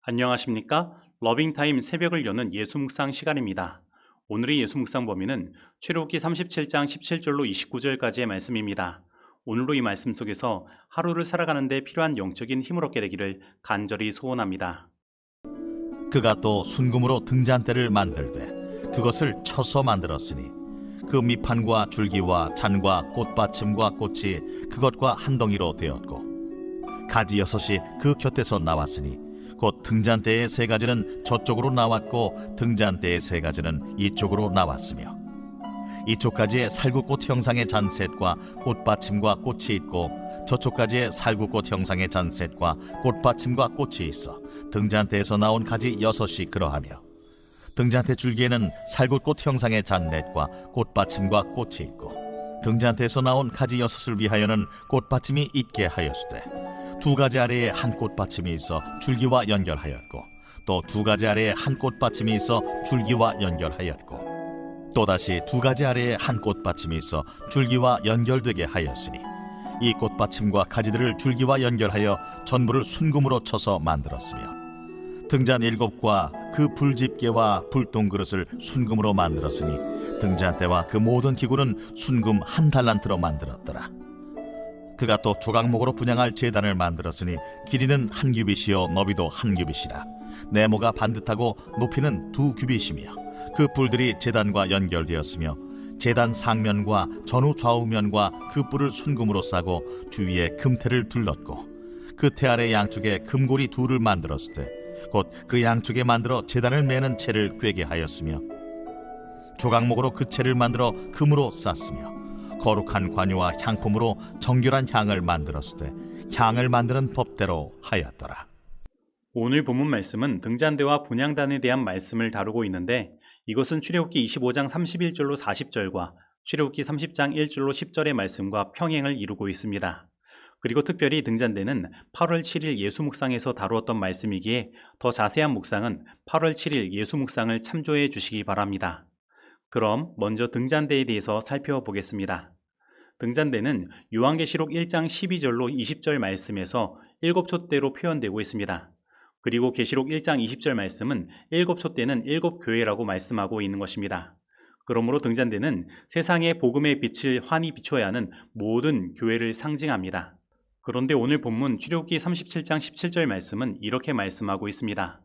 안녕하십니까? 러빙타임 새벽을 여는 예수묵상 시간입니다. 오늘의 예수묵상 범위는 출애굽기 37장 17절로 29절까지의 말씀입니다. 오늘도 이 말씀 속에서 하루를 살아가는 데 필요한 영적인 힘을 얻게 되기를 간절히 소원합니다. 그가 또 순금으로 등잔대를 만들되 그것을 쳐서 만들었으니 그 밑판과 줄기와 잔과 꽃받침과 꽃이 그것과 한 덩이로 되었고 가지 6이 그 곁에서 나왔으니 곧 등잔대의 3가지는 저쪽으로 나왔고 등잔대의 3가지는 이쪽으로 나왔으며 이쪽까지의 살구꽃 형상의 잔셋과 꽃받침과 꽃이 있고 저쪽까지의 살구꽃 형상의 잔셋과 꽃받침과 꽃이 있어 등잔대에서 나온 가지 6이 그러하며 등잔대 줄기에는 살구꽃 형상의 잔넷과 꽃받침과 꽃이 있고 등잔대에서 나온 가지 6을 위하여는 꽃받침이 있게 하였으되 2가지 아래에 한 꽃받침이 있어 줄기와 연결하였고 또 2가지 아래에 한 꽃받침이 있어 줄기와 연결하였고 또다시 2가지 아래에 한 꽃받침이 있어 줄기와 연결되게 하였으니 이 꽃받침과 가지들을 줄기와 연결하여 전부를 순금으로 쳐서 만들었으며 등잔 7과 그 불집게와 불똥그릇을 순금으로 만들었으니 등잔대와 그 모든 기구는 순금 1달란트로 만들었더라. 그가 또 조각목으로 분향할 제단을 만들었으니 길이는 1규빗이요 너비도 1규빗이라 네모가 반듯하고 높이는 2규빗이며 그 뿔들이 제단과 연결되었으며 제단 상면과 전후 좌우면과 그 뿔을 순금으로 싸고 주위에 금테를 둘렀고 그 테 아래 양쪽에 금고리 2를 만들었을 때 곧 그 양쪽에 만들어 제단을 매는 채를 꿰게 하였으며 조각목으로 그 채를 만들어 금으로 쌌으며 거룩한 관유와 향품으로 정결한 향을 만들었을 때 향을 만드는 법대로 하였더라. 오늘 본문 말씀은 등잔대와 분향단에 대한 말씀을 다루고 있는데 이것은 출애굽기 25장 31절로 40절과 출애굽기 30장 1절로 10절의 말씀과 평행을 이루고 있습니다. 그리고 특별히 등잔대는 8월 7일 예수묵상에서 다루었던 말씀이기에 더 자세한 묵상은 8월 7일 예수묵상을 참조해 주시기 바랍니다. 그럼 먼저 등잔대에 대해서 살펴보겠습니다. 등잔대는 요한계시록 1장 12절로 20절 말씀에서 7촛대로 표현되고 있습니다. 그리고 계시록 1장 20절 말씀은 7촛대는 7교회라고 말씀하고 있는 것입니다. 그러므로 등잔대는 세상의 복음의 빛을 환히 비춰야 하는 모든 교회를 상징합니다. 그런데 오늘 본문 출애굽기 37장 17절 말씀은 이렇게 말씀하고 있습니다.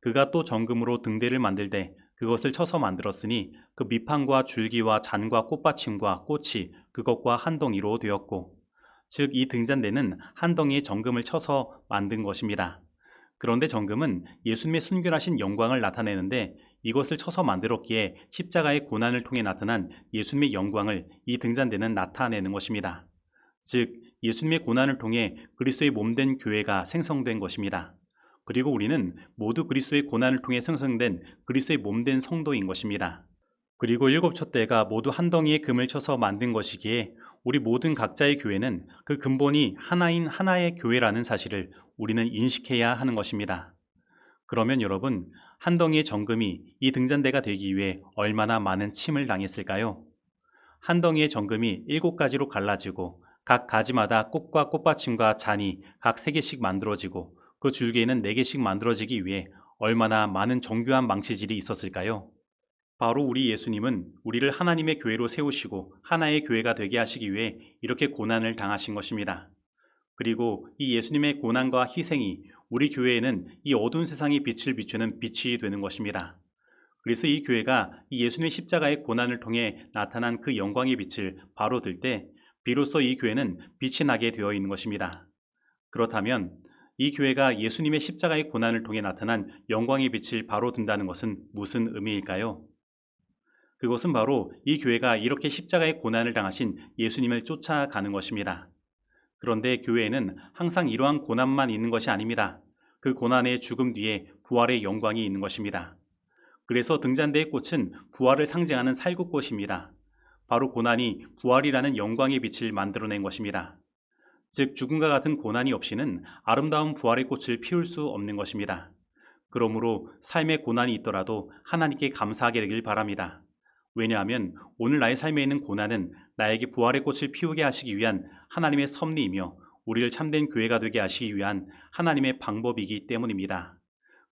그가 또 정금으로 등대를 만들되 그것을 쳐서 만들었으니 그 밑판과 줄기와 잔과 꽃받침과 꽃이 그것과 한 덩이로 되었고 즉 이 등잔대는 한 덩이의 정금을 쳐서 만든 것입니다. 그런데 정금은 예수님의 순결하신 영광을 나타내는데 이것을 쳐서 만들었기에 십자가의 고난을 통해 나타난 예수님의 영광을 이 등잔대는 나타내는 것입니다. 즉 예수님의 고난을 통해 그리스도의 몸된 교회가 생성된 것입니다. 그리고 우리는 모두 그리스도의 고난을 통해 생성된 그리스도의 몸된 성도인 것입니다. 그리고 7촛대가 모두 한 덩이의 금을 쳐서 만든 것이기에 우리 모든 각자의 교회는 그 근본이 하나인 하나의 교회라는 사실을 우리는 인식해야 하는 것입니다. 그러면 여러분, 한 덩이의 정금이 이 등잔대가 되기 위해 얼마나 많은 침을 당했을까요? 한 덩이의 정금이 7가지로 갈라지고 각 가지마다 꽃과 꽃받침과 잔이 각 3개씩 만들어지고 그 줄기에는 4개씩 만들어지기 위해 얼마나 많은 정교한 망치질이 있었을까요? 바로 우리 예수님은 우리를 하나님의 교회로 세우시고 하나의 교회가 되게 하시기 위해 이렇게 고난을 당하신 것입니다. 그리고 이 예수님의 고난과 희생이 우리 교회에는 이 어두운 세상의 빛을 비추는 빛이 되는 것입니다. 그래서 이 교회가 이 예수님의 십자가의 고난을 통해 나타난 그 영광의 빛을 바로 들 때 비로소 이 교회는 빛이 나게 되어 있는 것입니다. 그렇다면 이 교회가 예수님의 십자가의 고난을 통해 나타난 영광의 빛을 바로 든다는 것은 무슨 의미일까요? 그것은 바로 이 교회가 이렇게 십자가의 고난을 당하신 예수님을 쫓아가는 것입니다. 그런데 교회에는 항상 이러한 고난만 있는 것이 아닙니다. 그 고난의 죽음 뒤에 부활의 영광이 있는 것입니다. 그래서 등잔대의 꽃은 부활을 상징하는 살구꽃입니다. 바로 고난이 부활이라는 영광의 빛을 만들어낸 것입니다. 즉 죽음과 같은 고난이 없이는 아름다운 부활의 꽃을 피울 수 없는 것입니다. 그러므로 삶의 고난이 있더라도 하나님께 감사하게 되길 바랍니다. 왜냐하면 오늘 나의 삶에 있는 고난은 나에게 부활의 꽃을 피우게 하시기 위한 하나님의 섭리이며 우리를 참된 교회가 되게 하시기 위한 하나님의 방법이기 때문입니다.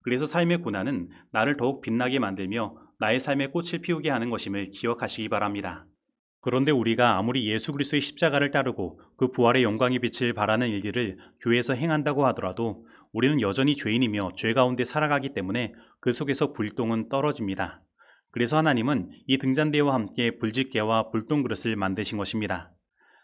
그래서 삶의 고난은 나를 더욱 빛나게 만들며 나의 삶에 꽃을 피우게 하는 것임을 기억하시기 바랍니다. 그런데 우리가 아무리 예수 그리스도의 십자가를 따르고 그 부활의 영광의 빛을 바라는 일들을 교회에서 행한다고 하더라도 우리는 여전히 죄인이며 죄 가운데 살아가기 때문에 그 속에서 불똥은 떨어집니다. 그래서 하나님은 이 등잔대와 함께 불집게와 불똥그릇을 만드신 것입니다.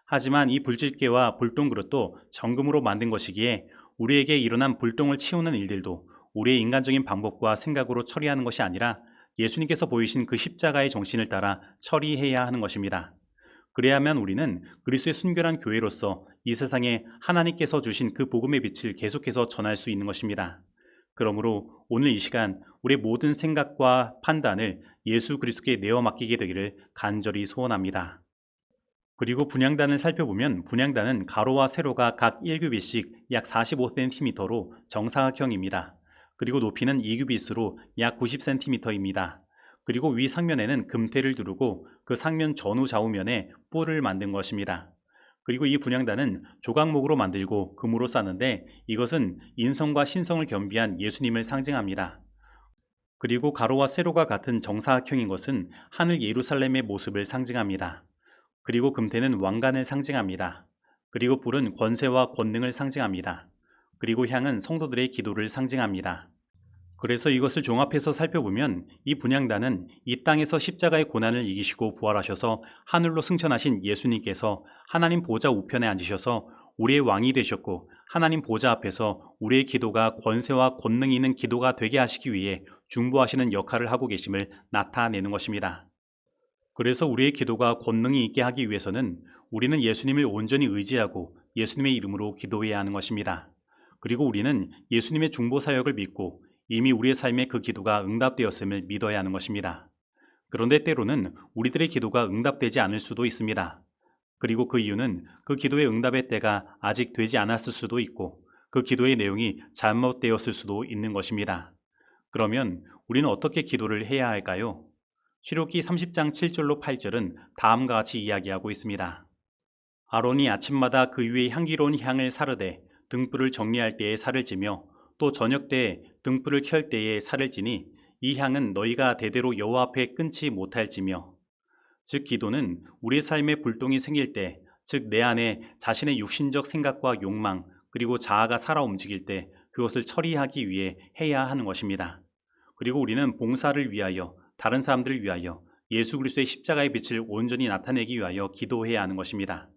하지만 이 불집게와 불똥그릇도 정금으로 만든 것이기에 우리에게 일어난 불똥을 치우는 일들도 우리의 인간적인 방법과 생각으로 처리하는 것이 아니라 예수님께서 보이신 그 십자가의 정신을 따라 처리해야 하는 것입니다. 그래야만 우리는 그리스도의 순결한 교회로서 이 세상에 하나님께서 주신 그 복음의 빛을 계속해서 전할 수 있는 것입니다. 그러므로 오늘 이 시간 우리의 모든 생각과 판단을 예수 그리스도께 내어 맡기게 되기를 간절히 소원합니다. 그리고 분향단을 살펴보면 분향단은 가로와 세로가 각 1규빗씩 약 45cm로 정사각형입니다. 그리고 높이는 2규빗으로 약 90cm입니다. 그리고 위 상면에는 금태를 두르고 그 상면 전후 좌우면에 뿔을 만든 것입니다. 그리고 이 분향단은 조각목으로 만들고 금으로 싸는데 이것은 인성과 신성을 겸비한 예수님을 상징합니다. 그리고 가로와 세로가 같은 정사각형인 것은 하늘 예루살렘의 모습을 상징합니다. 그리고 금태는 왕관을 상징합니다. 그리고 뿔은 권세와 권능을 상징합니다. 그리고 향은 성도들의 기도를 상징합니다. 그래서 이것을 종합해서 살펴보면 이 분향단은 이 땅에서 십자가의 고난을 이기시고 부활하셔서 하늘로 승천하신 예수님께서 하나님 보좌 우편에 앉으셔서 우리의 왕이 되셨고 하나님 보좌 앞에서 우리의 기도가 권세와 권능이 있는 기도가 되게 하시기 위해 중보하시는 역할을 하고 계심을 나타내는 것입니다. 그래서 우리의 기도가 권능이 있게 하기 위해서는 우리는 예수님을 온전히 의지하고 예수님의 이름으로 기도해야 하는 것입니다. 그리고 우리는 예수님의 중보 사역을 믿고 이미 우리의 삶에 그 기도가 응답되었음을 믿어야 하는 것입니다. 그런데 때로는 우리들의 기도가 응답되지 않을 수도 있습니다. 그리고 그 이유는 그 기도의 응답의 때가 아직 되지 않았을 수도 있고 그 기도의 내용이 잘못되었을 수도 있는 것입니다. 그러면 우리는 어떻게 기도를 해야 할까요? 출애굽기 30장 7절로 8절은 다음과 같이 이야기하고 있습니다. 아론이 아침마다 그 위에 향기로운 향을 사르되 등불을 정리할 때에 살을 찌며 또 저녁 때에 등불을 켤 때에 살을 찌니 이 향은 너희가 대대로 여호와 앞에 끊지 못할지며. 즉 기도는 우리의 삶에 불똥이 생길 때, 즉 내 안에 자신의 육신적 생각과 욕망 그리고 자아가 살아 움직일 때 그것을 처리하기 위해 해야 하는 것입니다. 그리고 우리는 봉사를 위하여 다른 사람들을 위하여 예수 그리스도의 십자가의 빛을 온전히 나타내기 위하여 기도해야 하는 것입니다.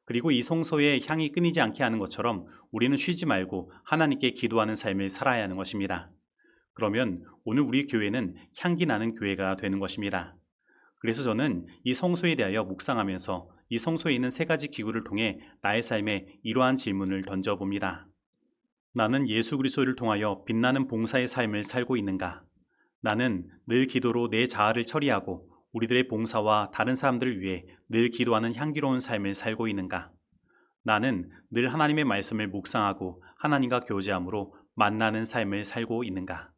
그리고 이 성소에 향이 끊이지 않게 하는 것처럼 우리는 쉬지 말고 하나님께 기도하는 삶을 살아야 하는 것입니다. 그러면 오늘 우리 교회는 향기 나는 교회가 되는 것입니다. 그래서 저는 이 성소에 대하여 묵상하면서 이 성소에 있는 세 가지 기구를 통해 나의 삶에 이러한 질문을 던져봅니다. 나는 예수 그리스도를 통하여 빛나는 봉사의 삶을 살고 있는가? 나는 늘 기도로 내 자아를 처리하고 우리들의 봉사와 다른 사람들을 위해 늘 기도하는 향기로운 삶을 살고 있는가? 나는 늘 하나님의 말씀을 묵상하고 하나님과 교제함으로 만나는 삶을 살고 있는가?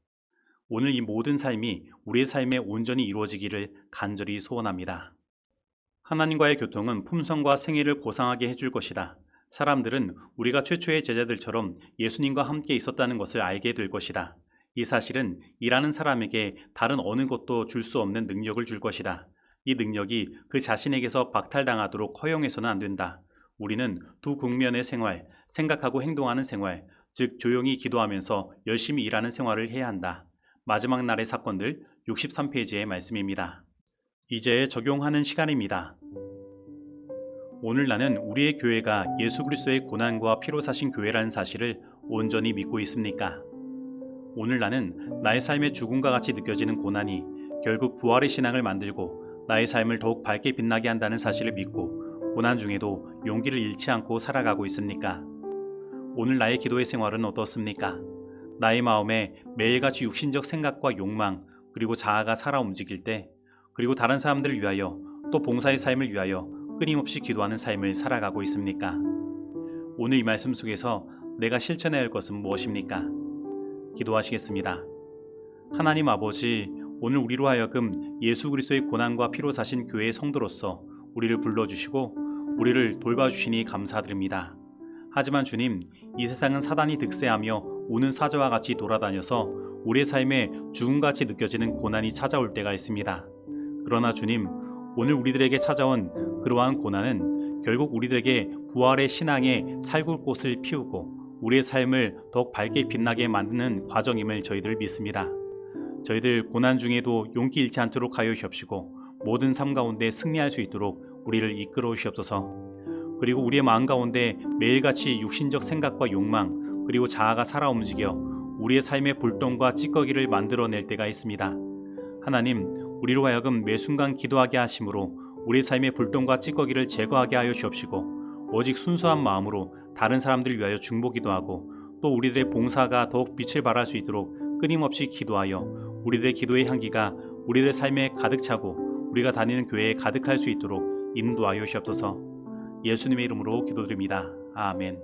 오늘 이 모든 삶이 우리의 삶에 온전히 이루어지기를 간절히 소원합니다. 하나님과의 교통은 품성과 생애를 고상하게 해줄 것이다. 사람들은 우리가 최초의 제자들처럼 예수님과 함께 있었다는 것을 알게 될 것이다. 이 사실은 일하는 사람에게 다른 어느 것도 줄 수 없는 능력을 줄 것이다. 이 능력이 그 자신에게서 박탈당하도록 허용해서는 안 된다. 우리는 두 국면의 생활, 생각하고 행동하는 생활, 즉 조용히 기도하면서 열심히 일하는 생활을 해야 한다. 마지막 날의 사건들 63페이지의 말씀입니다. 이제 적용하는 시간입니다. 오늘 나는 우리의 교회가 예수 그리스도의 고난과 피로 사신 교회라는 사실을 온전히 믿고 있습니까? 오늘 나는 나의 삶의 죽음과 같이 느껴지는 고난이 결국 부활의 신앙을 만들고 나의 삶을 더욱 밝게 빛나게 한다는 사실을 믿고 고난 중에도 용기를 잃지 않고 살아가고 있습니까? 오늘 나의 기도의 생활은 어떻습니까? 나의 마음에 매일같이 육신적 생각과 욕망 그리고 자아가 살아 움직일 때 그리고 다른 사람들을 위하여 또 봉사의 삶을 위하여 끊임없이 기도하는 삶을 살아가고 있습니까? 오늘 이 말씀 속에서 내가 실천해야 할 것은 무엇입니까? 기도하시겠습니다. 하나님 아버지, 오늘 우리로 하여금 예수 그리스도의 고난과 피로 사신 교회의 성도로서 우리를 불러주시고 우리를 돌봐주시니 감사드립니다. 하지만 주님, 이 세상은 사단이 득세하며 우는 사자와 같이 돌아다녀서 우리의 삶에 죽음같이 느껴지는 고난이 찾아올 때가 있습니다. 그러나 주님, 오늘 우리들에게 찾아온 그러한 고난은 결국 우리들에게 부활의 신앙의 살굴꽃을 피우고 우리의 삶을 더욱 밝게 빛나게 만드는 과정임을 저희들 믿습니다. 저희들 고난 중에도 용기 잃지 않도록 하여 주옵시고 모든 삶 가운데 승리할 수 있도록 우리를 이끌어 주옵소서. 그리고 우리의 마음 가운데 매일같이 육신적 생각과 욕망 그리고 자아가 살아 움직여 우리의 삶의 불똥과 찌꺼기를 만들어낼 때가 있습니다. 하나님, 우리로 하여금 매 순간 기도하게 하심으로 우리의 삶의 불똥과 찌꺼기를 제거하게 하여 주옵시고 오직 순수한 마음으로 다른 사람들을 위하여 중보기도 하고 또 우리들의 봉사가 더욱 빛을 발할 수 있도록 끊임없이 기도하여 우리들의 기도의 향기가 우리들의 삶에 가득 차고 우리가 다니는 교회에 가득할 수 있도록 인도하여 주옵소서. 예수님의 이름으로 기도드립니다. 아멘.